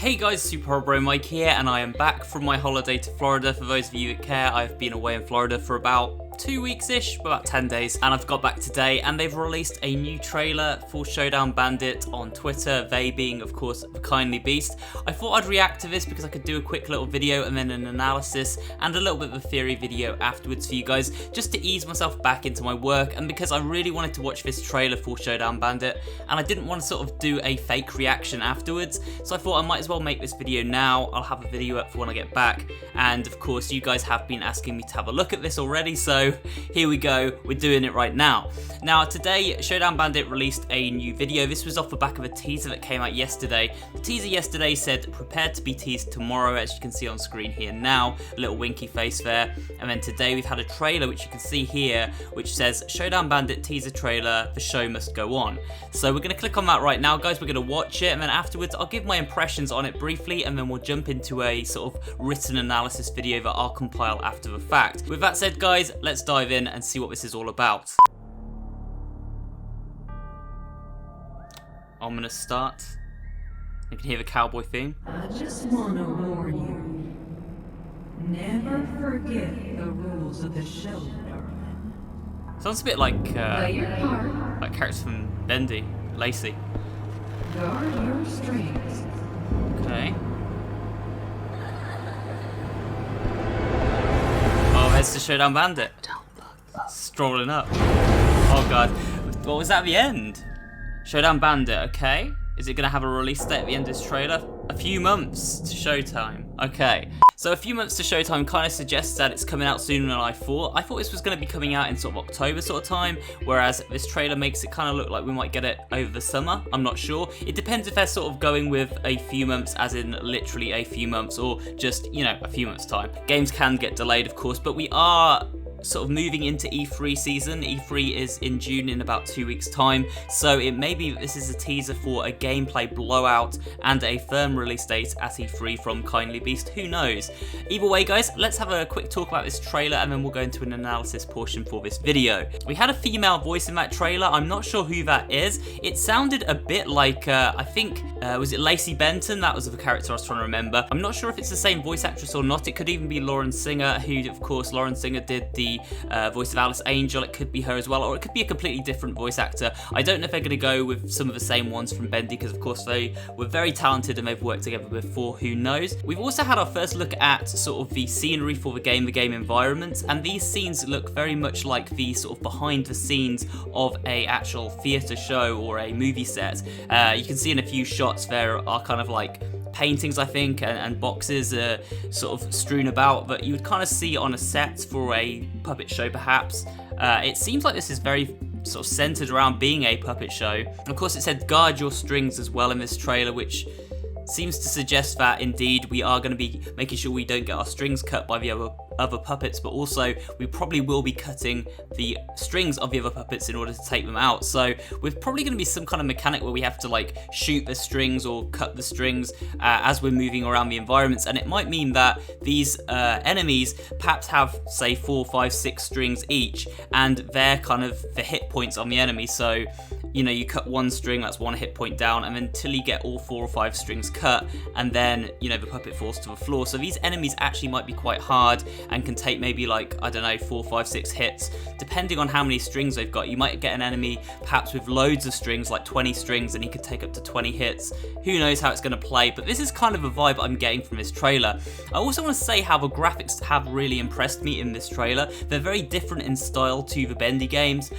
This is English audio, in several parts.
Hey guys, SuperHorrorBro Mike here, and I am back from my holiday to Florida. For those of you that care, I've been away in Florida for about 2 weeks-ish, about 10 days, and I've got back today, and they've released a new trailer for Showdown Bandit on Twitter, they being, of course, the Kindly Beast. I thought I'd react to this because I could do a quick little video and then an analysis and a little bit of a theory video afterwards for you guys, just to ease myself back into my work, and because I really wanted to watch this trailer for Showdown Bandit, and I didn't want to sort of do a fake reaction afterwards, so I thought I might as well make this video now. I'll have a video up for when I get back, and of course you guys have been asking me to have a look at this already, so here we go, we're doing it right now. Now today, Showdown Bandit released a new video. This was off the back of a teaser that came out yesterday. The teaser yesterday said, "Prepared to be teased tomorrow," as you can see on screen here now, a little winky face there. And then today we've had a trailer, which you can see here, which says, "Showdown Bandit teaser trailer, the show must go on." So we're gonna click on that right now, guys. We're gonna watch it, and then afterwards I'll give my impressions on it briefly, and then we'll jump into a sort of written analysis video that I'll compile after the fact. With that said, guys, let's dive in and see what this is all about. I'm gonna start. You can hear the cowboy theme. I just want to warn you. Never forget the rules of the show, darling. Sounds a bit like Play your part. like characters from Bendy, Lacey. Guard your strings. Okay. Oh, there's the Showdown Bandit. Strolling up. Oh god. What was that at the end? Showdown Bandit, okay. Is it going to have a release date at the end of this trailer? A few months to Showtime. Okay. So a few months to Showtime kind of suggests that it's coming out sooner than I thought. I thought this was going to be coming out in sort of October sort of time, whereas this trailer makes it kind of look like we might get it over the summer. I'm not sure. It depends if they're sort of going with a few months, as in literally a few months, or just, you know, a few months time. Games can get delayed, of course, but we are sort of moving into E3 season. E3 is in June, in about 2 weeks time, so it may be that this is a teaser for a gameplay blowout and a firm release date at E3 from Kindly Beast. Who knows? Either way, guys, let's have a quick talk about this trailer, and then we'll go into an analysis portion for this video. We had a female voice in that trailer. I'm not sure who that is. It sounded a bit like I think was it Lacey Benton? That was the character I was trying to remember. I'm not sure if it's the same voice actress or not. It could even be Lauren Singer, who, of course, Lauren Singer did the voice of Alice Angel. It could be her as well, or it could be a completely different voice actor. I don't know if they're going to go with some of the same ones from Bendy, because of course they were very talented and they've worked together before. Who knows? We've also had our first look at sort of the scenery for the game environments, and these scenes look very much like the sort of behind the scenes of a actual theatre show or a movie set. You can see in a few shots there are kind of like paintings, I think, and boxes sort of strewn about that you would kind of see on a set for a puppet show, perhaps. It seems like this is very sort of centered around being a puppet show. Of course, it said guard your strings as well in this trailer, which seems to suggest that indeed we are going to be making sure we don't get our strings cut by the other puppets, but also we probably will be cutting the strings of the other puppets in order to take them out. So we're probably going to be some kind of mechanic where we have to like shoot the strings or cut the strings as we're moving around the environments, and it might mean that these enemies perhaps have, say, 4, 5, 6 strings each, and they're kind of the hit points on the enemy. So, you know, you cut one string, that's 1 hit point down, and then until you get all 4 or 5 strings cut, and then, you know, the puppet falls to the floor. So these enemies actually might be quite hard and can take maybe like, I don't know, 4, 5, 6 hits, depending on how many strings they've got. You might get an enemy perhaps with loads of strings, like 20 strings, and he could take up to 20 hits. Who knows how it's going to play, but this is kind of a vibe I'm getting from this trailer. I also want to say how the graphics have really impressed me in this trailer. They're very different in style to the Bendy games,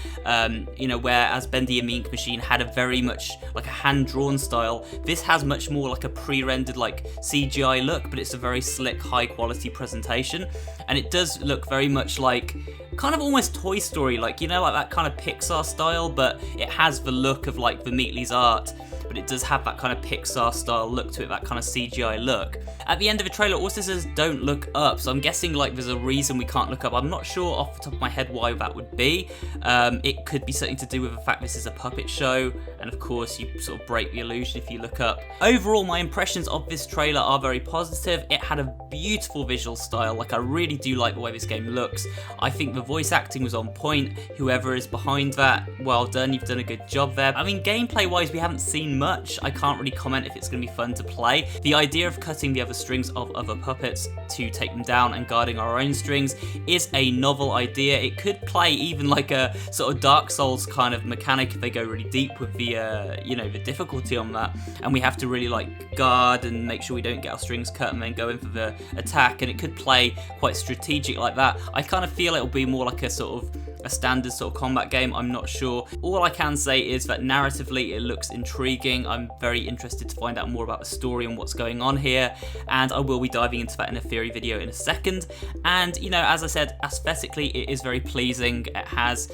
you know, whereas Bendy and Mean Machine had a very much like a hand-drawn style. This has much more like a pre-rendered like CGI look, but it's a very slick, high-quality presentation, and it does look very much like kind of almost Toy Story, like, you know, like that kind of Pixar style, but it has the look of like Vermeetly's art, but it does have that kind of Pixar style look to it, that kind of CGI look. At the end of the trailer, it also says don't look up, so I'm guessing like there's a reason we can't look up. I'm not sure off the top of my head why that would be. It could be something to do with the fact this is a puppet show, and of course you sort of break the illusion if you look up. Overall, my impressions of this trailer are very positive. It had a beautiful visual style, like I really do like the way this game looks. I think the voice acting was on point. Whoever is behind that, well done, you've done a good job there. I mean, gameplay wise, we haven't seen much, I can't really comment if it's going to be fun to play. The idea of cutting the other strings of other puppets to take them down and guarding our own strings is a novel idea. It could play even like a sort of Dark Souls kind of mechanic if they go really deep with the, you know, the difficulty on that, and we have to really like guard and make sure we don't get our strings cut and then go in for the attack, and it could play quite strategic like that. I kind of feel it'll be more like a sort of a standard sort of combat game, I'm not sure. All I can say is that narratively it looks intriguing. I'm very interested to find out more about the story and what's going on here, and I will be diving into that in a theory video in a second. And you know, as I said, aesthetically it is very pleasing. It has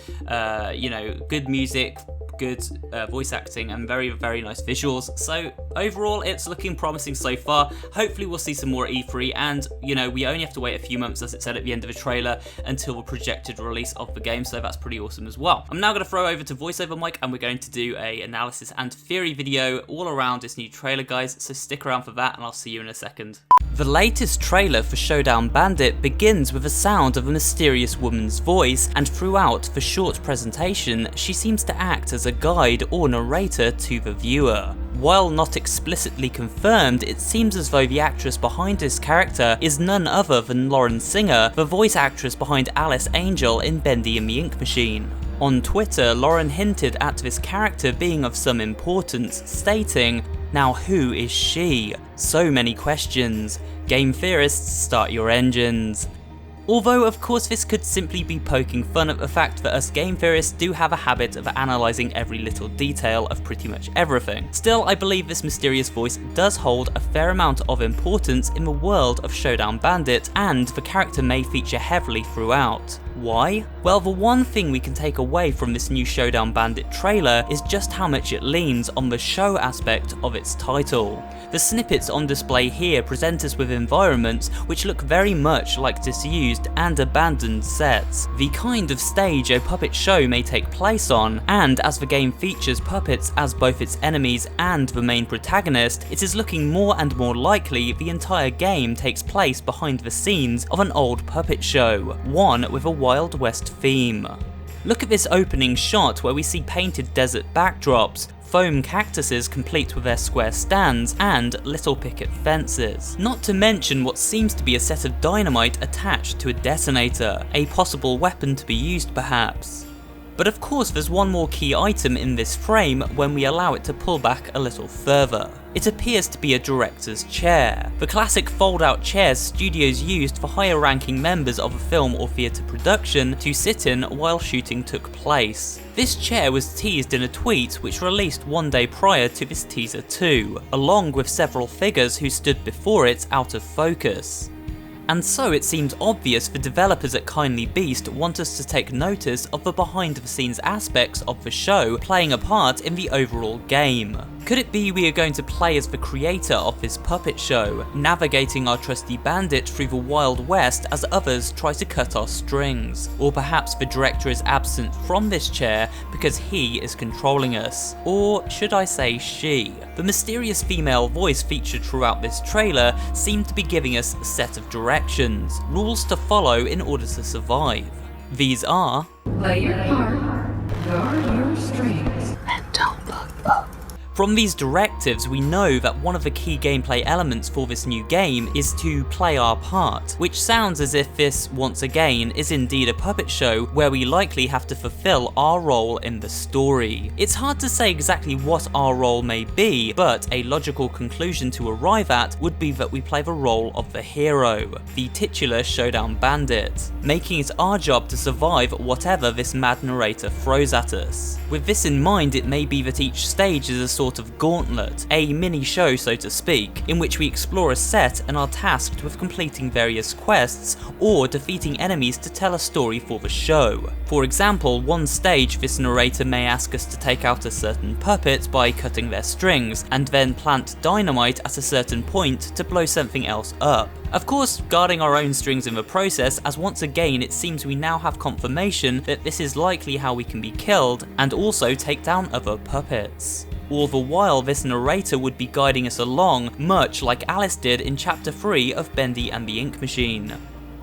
you know, good music, good voice acting, and very, very nice visuals. So overall, it's looking promising so far. Hopefully we'll see some more at E3, and you know, we only have to wait a few months, as it said at the end of the trailer, until the projected release of the game, so that's pretty awesome as well. I'm now going to throw over to VoiceOver Mike, and we're going to do a analysis and theory video all around this new trailer, guys, so stick around for that, and I'll see you in a second. The latest trailer for Showdown Bandit begins with the sound of a mysterious woman's voice, and throughout the short presentation, she seems to act as a guide or narrator to the viewer. While not explicitly confirmed, it seems as though the actress behind this character is none other than Lauren Singer, the voice actress behind Alice Angel in Bendy and the Ink Machine. On Twitter, Lauren hinted at this character being of some importance, stating, "Now who is she? So many questions. Game theorists, start your engines." Although of course this could simply be poking fun at the fact that us game theorists do have a habit of analysing every little detail of pretty much everything. Still, I believe this mysterious voice does hold a fair amount of importance in the world of Showdown Bandit, and the character may feature heavily throughout. Why? Well, the one thing we can take away from this new Showdown Bandit trailer is just how much it leans on the show aspect of its title. The snippets on display here present us with environments which look very much like disused and abandoned sets, the kind of stage a puppet show may take place on, and as the game features puppets as both its enemies and the main protagonist, it is looking more and more likely the entire game takes place behind the scenes of an old puppet show, one with a Wild West theme. Look at this opening shot where we see painted desert backdrops, foam cactuses complete with their square stands, and little picket fences. Not to mention what seems to be a set of dynamite attached to a detonator, a possible weapon to be used perhaps. But of course there's one more key item in this frame when we allow it to pull back a little further. It appears to be a director's chair, the classic fold-out chairs studios used for higher ranking members of a film or theatre production to sit in while shooting took place. This chair was teased in a tweet which released one day prior to this teaser too, along with several figures who stood before it out of focus. And so it seems obvious the developers at Kindly Beast want us to take notice of the behind the scenes aspects of the show playing a part in the overall game. Could it be we are going to play as the creator of this puppet show, navigating our trusty bandit through the Wild West as others try to cut our strings? Or perhaps the director is absent from this chair because he is controlling us. Or should I say she? The mysterious female voice featured throughout this trailer seemed to be giving us a set of directions, rules to follow in order to survive. These are: Play your part, guard your strings, and don't look up. From these directives, we know that one of the key gameplay elements for this new game is to play our part, which sounds as if this, once again, is indeed a puppet show where we likely have to fulfill our role in the story. It's hard to say exactly what our role may be, but a logical conclusion to arrive at would be that we play the role of the hero, the titular Showdown Bandit, making it our job to survive whatever this mad narrator throws at us. With this in mind, it may be that each stage is a sort of gauntlet, a mini show so to speak, in which we explore a set and are tasked with completing various quests or defeating enemies to tell a story for the show. For example, one stage this narrator may ask us to take out a certain puppet by cutting their strings, and then plant dynamite at a certain point to blow something else up. Of course, guarding our own strings in the process, as once again it seems we now have confirmation that this is likely how we can be killed, and also take down other puppets. All the while this narrator would be guiding us along, much like Alice did in Chapter 3 of Bendy and the Ink Machine.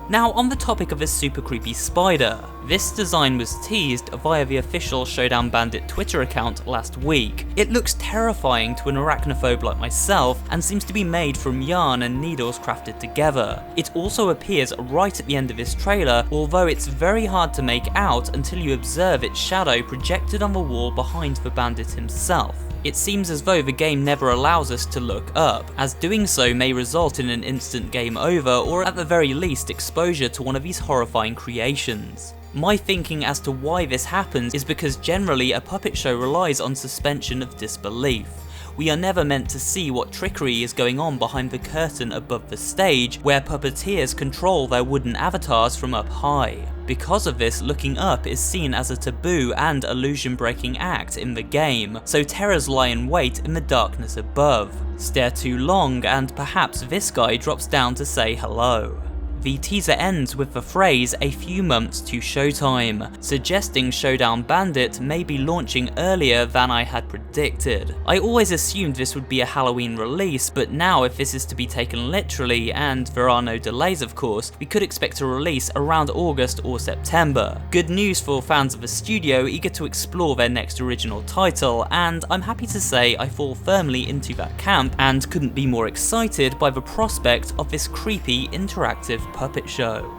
Now, on the topic of a super creepy spider, this design was teased via the official Showdown Bandit Twitter account last week. It looks terrifying to an arachnophobe like myself and seems to be made from yarn and needles crafted together. It also appears right at the end of this trailer, although it's very hard to make out until you observe its shadow projected on the wall behind the bandit himself. It seems as though the game never allows us to look up, as doing so may result in an instant game over or at the very least exposure to one of these horrifying creations. My thinking as to why this happens is because generally a puppet show relies on suspension of disbelief. We are never meant to see what trickery is going on behind the curtain above the stage, where puppeteers control their wooden avatars from up high. Because of this, looking up is seen as a taboo and illusion-breaking act in the game, so terrors lie in wait in the darkness above. Stare too long and perhaps this guy drops down to say hello. The teaser ends with the phrase "a few months to Showtime," suggesting Showdown Bandit may be launching earlier than I had predicted. I always assumed this would be a Halloween release, but now if this is to be taken literally, and there are no delays of course, we could expect a release around August or September. Good news for fans of a studio eager to explore their next original title, and I'm happy to say I fall firmly into that camp and couldn't be more excited by the prospect of this creepy interactive puppet show.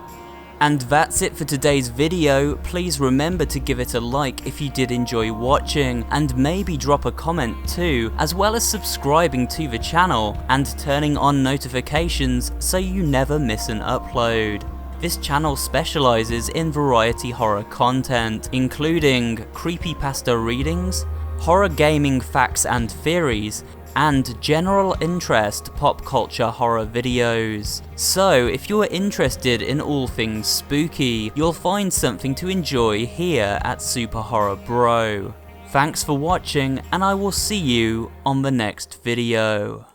And that's it for today's video. Please remember to give it a like if you did enjoy watching, and maybe drop a comment too, as well as subscribing to the channel and turning on notifications so you never miss an upload. This channel specializes in variety horror content, including creepypasta readings, horror gaming facts and theories, and general interest pop culture horror videos. So if you're interested in all things spooky, you'll find something to enjoy here at SuperHorrorBro. Thanks for watching, and I will see you on the next video.